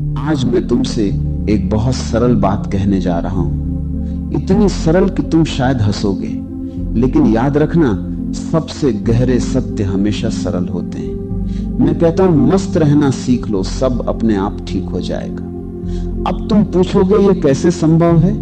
आज मैं तुमसे एक बहुत सरल बात कहने जा रहा हूं, इतनी सरल कि तुम शायद हंसोगे, लेकिन याद रखना सबसे गहरे सत्य हमेशा सरल होते हैं। मैं कहता हूं मस्त रहना सीख लो, सब अपने आप ठीक हो जाएगा। अब तुम पूछोगे ये कैसे संभव है?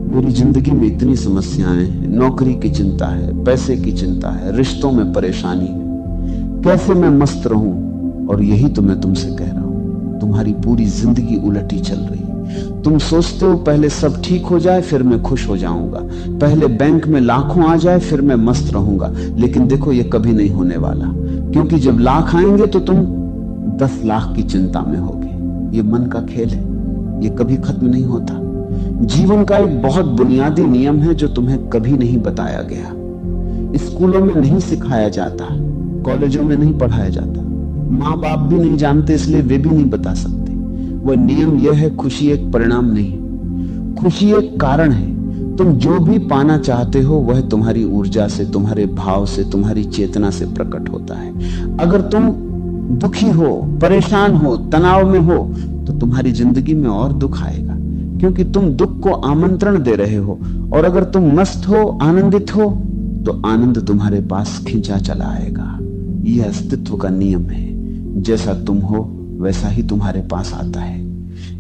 मेरी जिंदगी में इतनी समस्याएं हैं, नौकरी की चिंता है, पैसे की चिंता है, रिश्तों में परेशानी है, कैसे मैं मस्त रहूं? और यही तो मैं तुमसे कह रहा हूं, तुम्हारी पूरी जिंदगी उलटी चल रही है। तुम सोचते हो पहले सब ठीक हो जाए फिर मैं खुश हो जाऊंगा, पहले बैंक में लाखों आ जाए फिर मैं मस्त रहूंगा। लेकिन देखो ये कभी नहीं होने वाला, क्योंकि जब लाख आएंगे तो तुम 10 लाख की चिंता में होगे। ये मन का खेल है, ये कभी खत्म नहीं होता। जीवन का एक बहुत बुनियादी नियम है जो तुम्हें कभी नहीं बताया गया, स्कूलों में नहीं सिखाया जाता, कॉलेजों में नहीं पढ़ाया जाता, माँ बाप भी नहीं जानते इसलिए वे भी नहीं बता सकते। वह नियम यह है, खुशी एक परिणाम नहीं, खुशी एक कारण है। तुम जो भी पाना चाहते हो वह तुम्हारी ऊर्जा से, तुम्हारे भाव से, तुम्हारी चेतना से प्रकट होता है। अगर तुम दुखी हो, परेशान हो, तनाव में हो तो तुम्हारी जिंदगी में और दुख आएगा, क्योंकि तुम दुख को आमंत्रण दे रहे हो। और अगर तुम मस्त हो, आनंदित हो तो आनंद तुम्हारे पास खींचा चला आएगा। यह अस्तित्व का नियम है, जैसा तुम हो वैसा ही तुम्हारे पास आता है।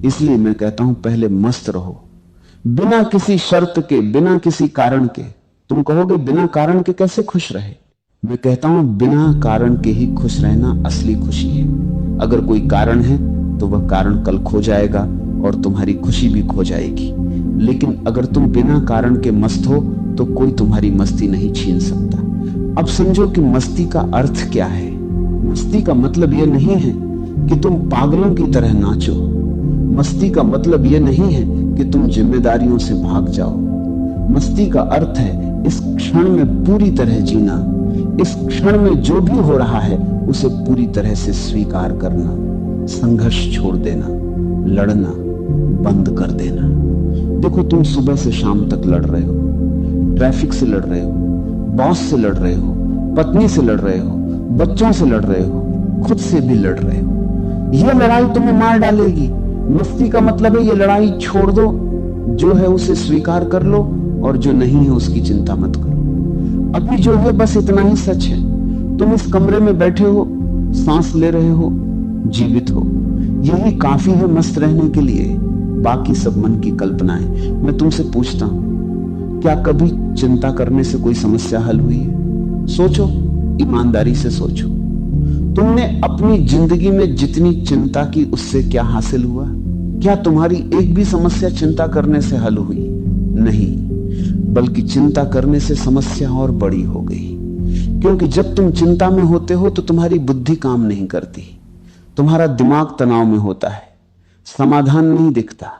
इसलिए मैं कहता हूं पहले मस्त रहो, बिना किसी शर्त के, बिना किसी कारण के। तुम कहोगे बिना कारण के कैसे खुश रहे? मैं कहता हूं बिना कारण के ही खुश रहना असली खुशी है। अगर कोई कारण है तो वह कारण कल खो जाएगा और तुम्हारी खुशी भी खो जाएगी। लेकिन अगर तुम बिना कारण के मस्त हो तो कोई तुम्हारी मस्ती नहीं छीन सकता। अब समझो कि मस्ती का अर्थ क्या है। मस्ती का मतलब यह नहीं है कि तुम पागलों की तरह नाचो। मस्ती का मतलब यह नहीं है कि तुम जिम्मेदारियों से भाग जाओ। मस्ती का अर्थ है इस क्षण में पूरी तरह जीना, इस क्षण में जो भी हो रहा है उसे पूरी तरह से स्वीकार करना, संघर्ष छोड़ देना, लड़ना बंद कर देना। देखो तुम सुबह से शाम तक लड़ रहे हो, ट्रैफिक से लड़ रहे हो, बॉस से लड़ रहे हो, पत्नी से लड़ रहे हो, बच्चों से लड़ रहे हो, खुद से भी लड़ रहे हो। यह लड़ाई तुम्हें मार डालेगी। मस्ती का मतलब है ये लड़ाई छोड़ दो, जो है उसे स्वीकार कर लो और जो नहीं है उसकी चिंता मत करो। अभी जो है बस इतना ही सच है। तुम इस कमरे में बैठे हो, सांस ले रहे हो, जीवित हो, यही काफी है मस्त रहने के लिए। बाकी सब मन की कल्पनाएं। मैं तुमसे पूछता हूं, क्या कभी चिंता करने से कोई समस्या हल हुई है? सोचो, ईमानदारी से सोचो। तुमने अपनी जिंदगी में जितनी चिंता की उससे क्या हासिल हुआ? क्या तुम्हारी एक भी समस्या चिंता करने से हल हुई? नहीं, बल्कि चिंता करने से समस्या और बड़ी हो गई। क्योंकि जब तुम चिंता में होते हो तो तुम्हारी बुद्धि काम नहीं करती, तुम्हारा दिमाग तनाव में होता है, समाधान नहीं दिखता।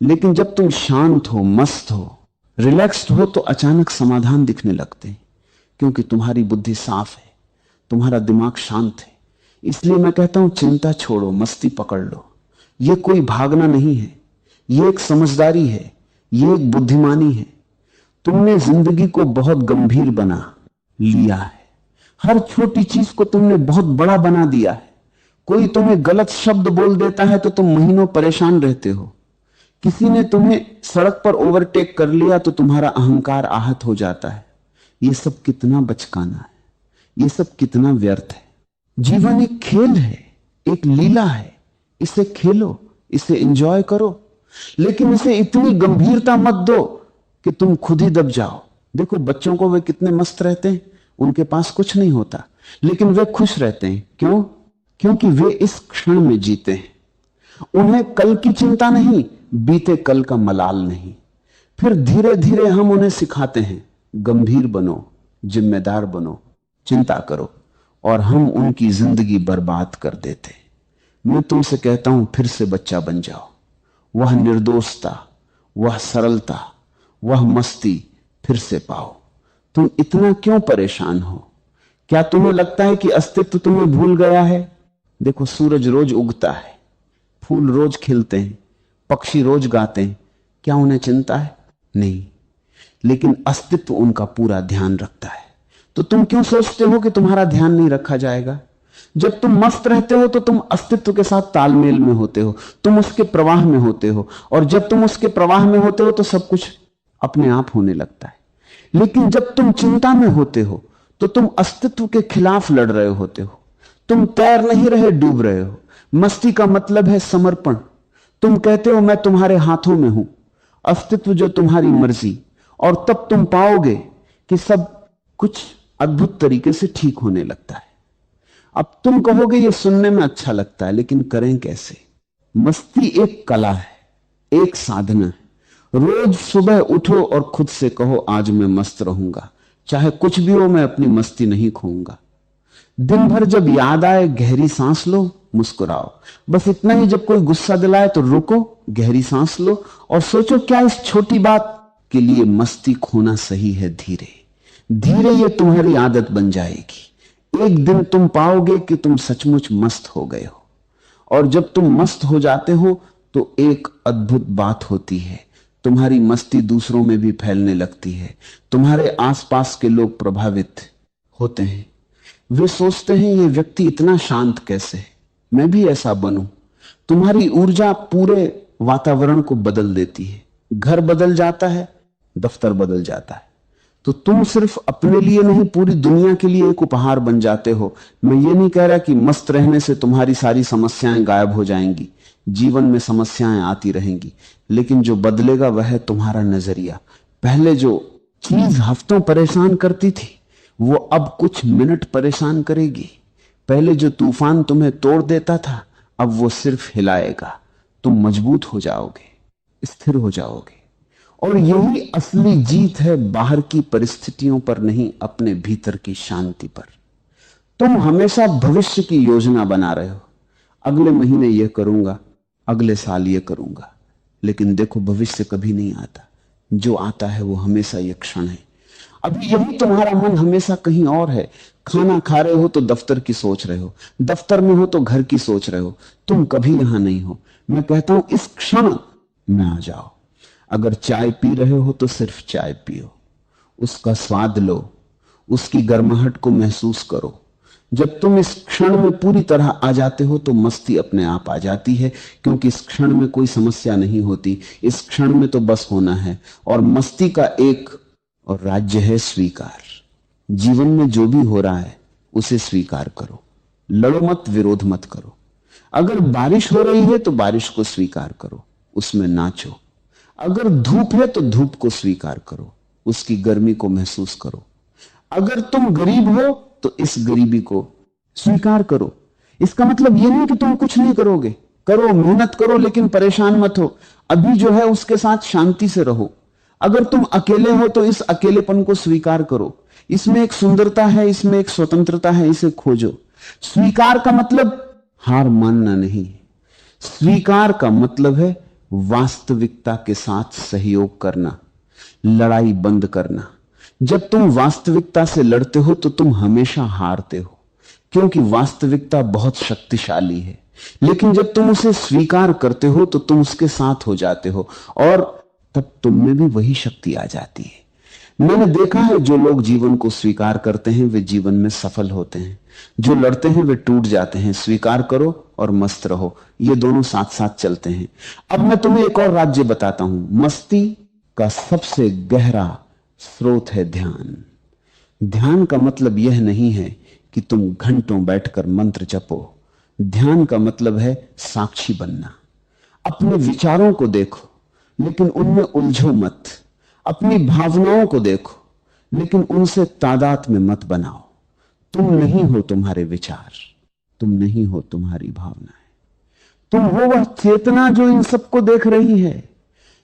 लेकिन जब तुम शांत हो, मस्त हो, रिलैक्स्ड हो तो अचानक समाधान दिखने लगते हैं, क्योंकि तुम्हारी बुद्धि साफ है, तुम्हारा दिमाग शांत है। इसलिए मैं कहता हूं चिंता छोड़ो, मस्ती पकड़ लो। यह कोई भागना नहीं है, यह एक समझदारी है, यह एक बुद्धिमानी है। तुमने जिंदगी को बहुत गंभीर बना लिया है, हर छोटी चीज को तुमने बहुत बड़ा बना दिया है। कोई तुम्हें गलत शब्द बोल देता है तो तुम महीनों परेशान रहते हो। किसी ने तुम्हें सड़क पर ओवरटेक कर लिया तो तुम्हारा अहंकार आहत हो जाता है। यह सब कितना बचकाना है, यह सब कितना व्यर्थ है। जीवन एक खेल है, एक लीला है, इसे खेलो, इसे एंजॉय करो, लेकिन इसे इतनी गंभीरता मत दो कि तुम खुद ही दब जाओ। देखो बच्चों को, वे कितने मस्त रहते हैं, उनके पास कुछ नहीं होता लेकिन वे खुश रहते हैं। क्यों? क्योंकि वे इस क्षण में जीते हैं। उन्हें कल की चिंता नहीं, बीते कल का मलाल नहीं। फिर धीरे धीरे हम उन्हें सिखाते हैं, गंभीर बनो, जिम्मेदार बनो, चिंता करो, और हम उनकी जिंदगी बर्बाद कर देते। मैं तुमसे कहता हूं फिर से बच्चा बन जाओ। वह निर्दोषता, वह सरलता, वह मस्ती फिर से पाओ। तुम इतना क्यों परेशान हो? क्या तुम्हें लगता है कि अस्तित्व तुम्हें भूल गया है? देखो सूरज रोज उगता है, फूल रोज खिलते हैं, पक्षी रोज गाते हैं। क्या उन्हें चिंता है? नहीं, लेकिन अस्तित्व उनका पूरा ध्यान रखता है। तो तुम क्यों सोचते हो कि तुम्हारा ध्यान नहीं रखा जाएगा? जब तुम मस्त रहते हो तो तुम अस्तित्व के साथ तालमेल में होते हो, तुम उसके प्रवाह में होते हो, और जब तुम उसके प्रवाह में होते हो तो सब कुछ अपने आप होने लगता है। लेकिन जब तुम चिंता में होते हो तो तुम अस्तित्व के खिलाफ लड़ रहे होते हो, तुम तैर नहीं रहे, डूब रहे हो। मस्ती का मतलब है समर्पण। तुम कहते हो मैं तुम्हारे हाथों में हूं, अस्तित्व जो तुम्हारी मर्जी, और तब तुम पाओगे कि सब कुछ अद्भुत तरीके से ठीक होने लगता है। अब तुम कहोगे ये सुनने में अच्छा लगता है, लेकिन करें कैसे? मस्ती एक कला है, एक साधना है। रोज सुबह उठो और खुद से कहो आज मैं मस्त रहूंगा, चाहे कुछ भी हो मैं अपनी मस्ती नहीं खोऊंगा। दिन भर जब याद आए गहरी सांस लो, मुस्कुराओ। बस इतना ही, जब कोई गुस्सा दिलाए तो रुको, गहरी सांस लो और सोचो क्या इस छोटी बात के लिए मस्ती खोना सही है। धीरे धीरे ये तुम्हारी आदत बन जाएगी। एक दिन तुम पाओगे कि तुम सचमुच मस्त हो गए हो, और जब तुम मस्त हो जाते हो तो एक अद्भुत बात होती है, तुम्हारी मस्ती दूसरों में भी फैलने लगती है। तुम्हारे आसपास के लोग प्रभावित होते हैं, वे सोचते हैं ये व्यक्ति इतना शांत कैसे है, मैं भी ऐसा बनूं। तुम्हारी ऊर्जा पूरे वातावरण को बदल देती है। घर बदल जाता है, दफ्तर बदल जाता है, तो तुम सिर्फ अपने लिए नहीं पूरी दुनिया के लिए एक उपहार बन जाते हो। मैं ये नहीं कह रहा कि मस्त रहने से तुम्हारी सारी समस्याएं गायब हो जाएंगी, जीवन में समस्याएं आती रहेंगी, लेकिन जो बदलेगा वह है तुम्हारा नजरिया। पहले जो चीज हफ्तों परेशान करती थी वो अब कुछ मिनट परेशान करेगी। पहले जो तूफान तुम्हें तोड़ देता था अब वो सिर्फ हिलाएगा। तुम मजबूत हो जाओगे, स्थिर हो जाओगे। और यही असली जीत है, बाहर की परिस्थितियों पर नहीं, अपने भीतर की शांति पर। तुम हमेशा भविष्य की योजना बना रहे हो, अगले महीने यह करूंगा, अगले साल यह करूंगा, लेकिन देखो भविष्य कभी नहीं आता। जो आता है वो हमेशा यह क्षण है। अभी यही तुम्हारा मन हमेशा कहीं और है। खाना खा रहे हो तो दफ्तर की सोच रहे हो, दफ्तर में हो तो घर की सोच रहे हो, तुम कभी यहां नहीं हो। मैं कहता हूं इस क्षण में आ जाओ। अगर चाय पी रहे हो तो सिर्फ चाय पियो, उसका स्वाद लो, उसकी गर्माहट को महसूस करो। जब तुम इस क्षण में पूरी तरह आ जाते हो तो मस्ती अपने आप आ जाती है, क्योंकि इस क्षण में कोई समस्या नहीं होती। इस क्षण में तो बस होना है। और मस्ती का एक और राज्य है स्वीकार। जीवन में जो भी हो रहा है उसे स्वीकार करो, लड़ो मत, विरोध मत करो। अगर बारिश हो रही है तो बारिश को स्वीकार करो, उसमें नाचो। अगर धूप है तो धूप को स्वीकार करो, उसकी गर्मी को महसूस करो। अगर तुम गरीब हो तो इस गरीबी को स्वीकार करो। इसका मतलब यह नहीं कि तुम कुछ नहीं करोगे, करो, मेहनत करो, लेकिन परेशान मत हो। अभी जो है उसके साथ शांति से रहो। अगर तुम अकेले हो तो इस अकेलेपन को स्वीकार करो। इसमें एक सुंदरता है, इसमें एक स्वतंत्रता है, इसे खोजो। स्वीकार का मतलब हार मानना नहीं, स्वीकार का मतलब है वास्तविकता के साथ सहयोग करना, लड़ाई बंद करना। जब तुम वास्तविकता से लड़ते हो तो तुम हमेशा हारते हो, क्योंकि वास्तविकता बहुत शक्तिशाली है। लेकिन जब तुम उसे स्वीकार करते हो तो तुम उसके साथ हो जाते हो, और तब तुम में भी वही शक्ति आ जाती है। मैंने देखा है जो लोग जीवन को स्वीकार करते हैं वे जीवन में सफल होते हैं, जो लड़ते हैं वे टूट जाते हैं। स्वीकार करो और मस्त रहो, ये दोनों साथ साथ चलते हैं। अब मैं तुम्हें एक और राज्य बताता हूं। मस्ती का सबसे गहरा स्रोत है ध्यान। ध्यान का मतलब यह नहीं है कि तुम घंटों बैठकर मंत्र जपो। ध्यान का मतलब है साक्षी बनना। अपने विचारों को देखो लेकिन उनमें उलझो मत। अपनी भावनाओं को देखो लेकिन उनसे तादाद में मत बनाओ। तुम नहीं हो तुम्हारे विचार, तुम नहीं हो तुम्हारी भावनाएं, तुम हो वह चेतना जो इन सबको देख रही है।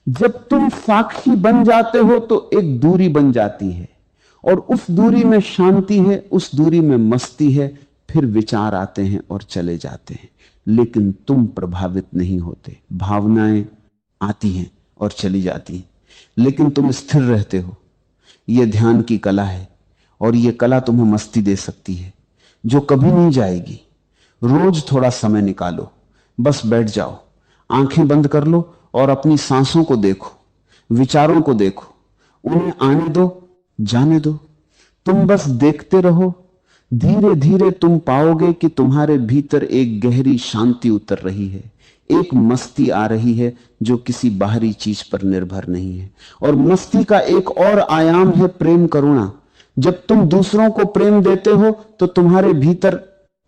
जब तुम साक्षी बन जाते हो तो एक दूरी बन जाती है, और उस दूरी में शांति है, उस दूरी में मस्ती है। फिर विचार आते हैं और चले जाते हैं, लेकिन तुम प्रभावित नहीं होते। भावनाएं आती हैं और चली जाती हैं, लेकिन तुम स्थिर रहते हो। यह ध्यान की कला है, और यह कला तुम्हें मस्ती दे सकती है जो कभी नहीं जाएगी। रोज थोड़ा समय निकालो, बस बैठ जाओ, आंखें बंद कर लो और अपनी सांसों को देखो, विचारों को देखो, उन्हें आने दो, जाने दो। तुम बस देखते रहो। धीरे धीरे तुम पाओगे कि तुम्हारे भीतर एक गहरी शांति उतर रही है, एक मस्ती आ रही है जो किसी बाहरी चीज पर निर्भर नहीं है। और मस्ती का एक और आयाम है प्रेम करुणा। जब तुम दूसरों को प्रेम देते हो तो तुम्हारे भीतर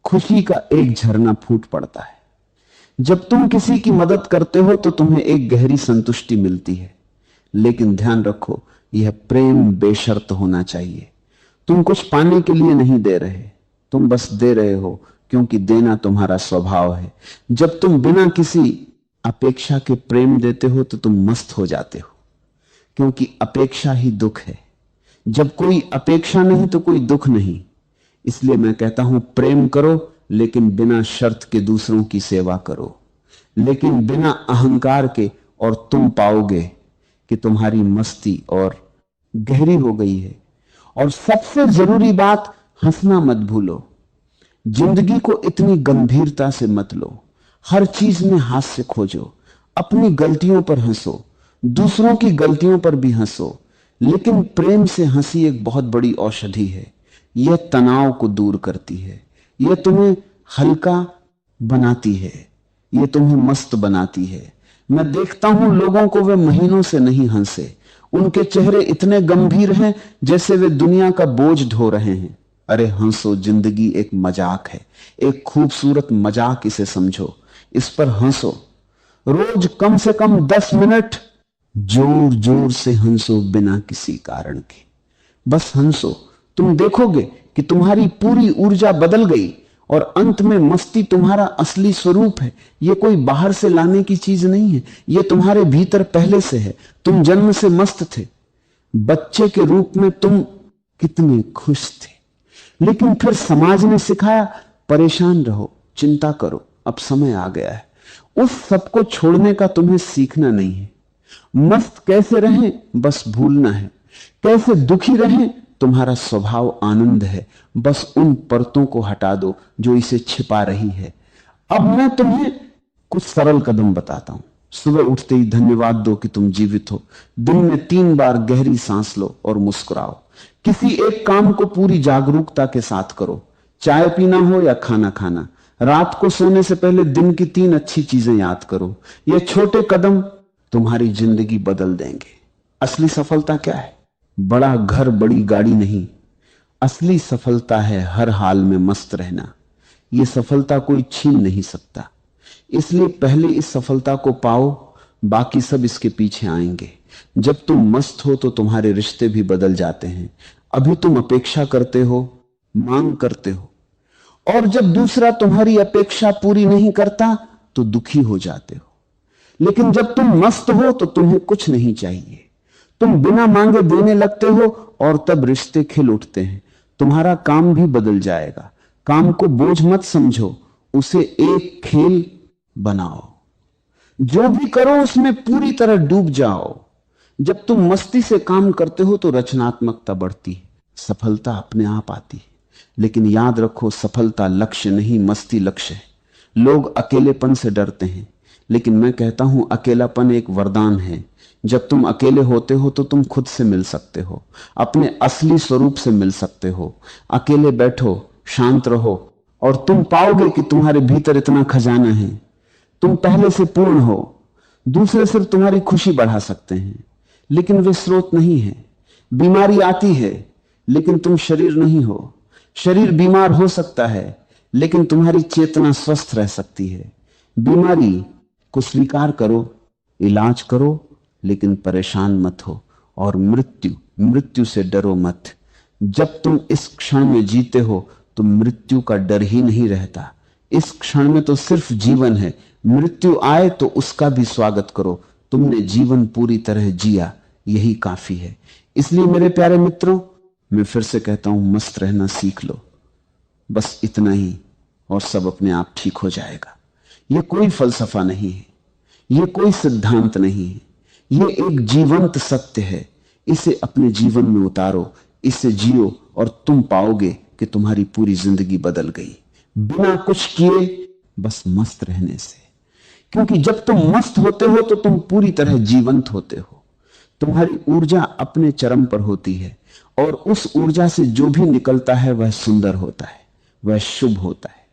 खुशी का एक झरना फूट पड़ता है। जब तुम किसी की मदद करते हो तो तुम्हें एक गहरी संतुष्टि मिलती है। लेकिन ध्यान रखो, यह प्रेम बेशर्त होना चाहिए। तुम कुछ पाने के लिए नहीं दे रहे, तुम बस दे रहे हो क्योंकि देना तुम्हारा स्वभाव है। जब तुम बिना किसी अपेक्षा के प्रेम देते हो तो तुम मस्त हो जाते हो, क्योंकि अपेक्षा ही दुख है। जब कोई अपेक्षा नहीं तो कोई दुख नहीं। इसलिए मैं कहता हूं, प्रेम करो लेकिन बिना शर्त के दूसरों की सेवा करो, लेकिन बिना अहंकार के, और तुम पाओगे कि तुम्हारी मस्ती और गहरी हो गई है। और सबसे जरूरी बात, हंसना मत भूलो। जिंदगी को इतनी गंभीरता से मत लो। हर चीज में हास्य खोजो। अपनी गलतियों पर हंसो, दूसरों की गलतियों पर भी हंसो, लेकिन प्रेम से हंसी एक बहुत बड़ी औषधि है। यह तनाव को दूर करती है, यह तुम्हें हल्का बनाती है, यह तुम्हें मस्त बनाती है। मैं देखता हूं लोगों को, वे महीनों से नहीं हंसे। उनके चेहरे इतने गंभीर हैं जैसे वे दुनिया का बोझ ढो रहे हैं। अरे हंसो, जिंदगी एक मजाक है, एक खूबसूरत मजाक इसे समझो, इस पर हंसो। रोज कम से कम 10 मिनट जोर जोर से हंसो, बिना किसी कारण के। बस हंसो, तुम देखोगे कि तुम्हारी पूरी ऊर्जा बदल गई और अंत में मस्ती तुम्हारा असली स्वरूप है। यह कोई बाहर से लाने की चीज नहीं है, यह तुम्हारे भीतर पहले से है। तुम जन्म से मस्त थे, बच्चे के रूप में तुम कितने खुश थे, लेकिन फिर समाज ने सिखाया परेशान रहो, चिंता करो, अब समय आ गया है। उस सब को छोड़ने का तुम्हें सीखना नहीं है। मस्त कैसे रहें बस भूलना है, कैसे दुखी रहें तुम्हारा स्वभाव आनंद है, बस उन परतों को हटा दो जो इसे छिपा रही है। अब मैं तुम्हें कुछ सरल कदम बताता हूं। सुबह उठते ही धन्यवाद दो कि तुम जीवित हो। दिन में 3 बार गहरी सांस लो और मुस्कुराओ। किसी एक काम को पूरी जागरूकता के साथ करो, चाय पीना हो या खाना खाना। रात को सोने से पहले दिन की 3 अच्छी चीजें याद करो। ये छोटे कदम तुम्हारी जिंदगी बदल देंगे। असली सफलता क्या है? बड़ा घर, बड़ी गाड़ी नहीं। असली सफलता है हर हाल में मस्त रहना। यह सफलता कोई छीन नहीं सकता। इसलिए पहले इस सफलता को पाओ, बाकी सब इसके पीछे आएंगे। जब तुम मस्त हो तो तुम्हारे रिश्ते भी बदल जाते हैं। अभी तुम अपेक्षा करते हो, मांग करते हो, और जब दूसरा तुम्हारी अपेक्षा पूरी नहीं करता तो दुखी हो जाते हो। लेकिन जब तुम मस्त हो तो तुम्हें कुछ नहीं चाहिए, तुम बिना मांगे देने लगते हो और तब रिश्ते खिल उठते हैं। तुम्हारा काम भी बदल जाएगा। काम को बोझ मत समझो, उसे एक खेल बनाओ। जो भी करो उसमें पूरी तरह डूब जाओ। जब तुम मस्ती से काम करते हो तो रचनात्मकता बढ़ती है, सफलता अपने आप आती है। लेकिन याद रखो, सफलता लक्ष्य नहीं, मस्ती लक्ष्य है। लोग अकेलेपन से डरते हैं, लेकिन मैं कहता हूं अकेलापन एक वरदान है। जब तुम अकेले होते हो तो तुम खुद से मिल सकते हो, अपने असली स्वरूप से मिल सकते हो। अकेले बैठो, शांत रहो, और तुम पाओगे कि तुम्हारे भीतर इतना खजाना है। तुम पहले से पूर्ण हो। दूसरे सिर्फ तुम्हारी खुशी बढ़ा सकते हैं, लेकिन वे स्रोत नहीं है। बीमारी आती है, लेकिन तुम शरीर नहीं हो। शरीर बीमार हो सकता है, लेकिन तुम्हारी चेतना स्वस्थ रह सकती है। बीमारी को स्वीकार करो, इलाज करो, लेकिन परेशान मत हो। और मृत्यु से डरो मत। जब तुम इस क्षण में जीते हो तो मृत्यु का डर ही नहीं रहता। इस क्षण में तो सिर्फ जीवन है। मृत्यु आए तो उसका भी स्वागत करो। तुमने जीवन पूरी तरह जिया, यही काफी है। इसलिए मेरे प्यारे मित्रों, मैं फिर से कहता हूं, मस्त रहना सीख लो। बस इतना ही, और सब अपने आप ठीक हो जाएगा। यह कोई फलसफा नहीं है, यह कोई सिद्धांत नहीं है, यह एक जीवंत सत्य है। इसे अपने जीवन में उतारो, इसे जियो, और तुम पाओगे कि तुम्हारी पूरी जिंदगी बदल गई, बिना कुछ किए, बस मस्त रहने से। क्योंकि जब तुम मस्त होते हो तो तुम पूरी तरह जीवंत होते हो। तुम्हारी ऊर्जा अपने चरम पर होती है, और उस ऊर्जा से जो भी निकलता है वह सुंदर होता है, वह शुभ होता है।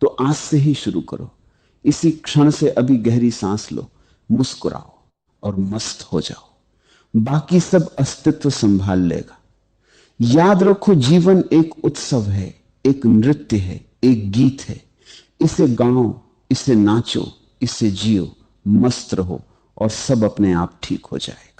तो आज से ही शुरू करो, इसी क्षण से अभी गहरी सांस लो, मुस्कुराओ और मस्त हो जाओ। बाकी सब अस्तित्व संभाल लेगा। याद रखो, जीवन एक उत्सव है, एक नृत्य है, एक गीत है। इसे गाओ, इसे नाचो, इसे जियो, मस्त रहो और सब अपने आप ठीक हो जाए।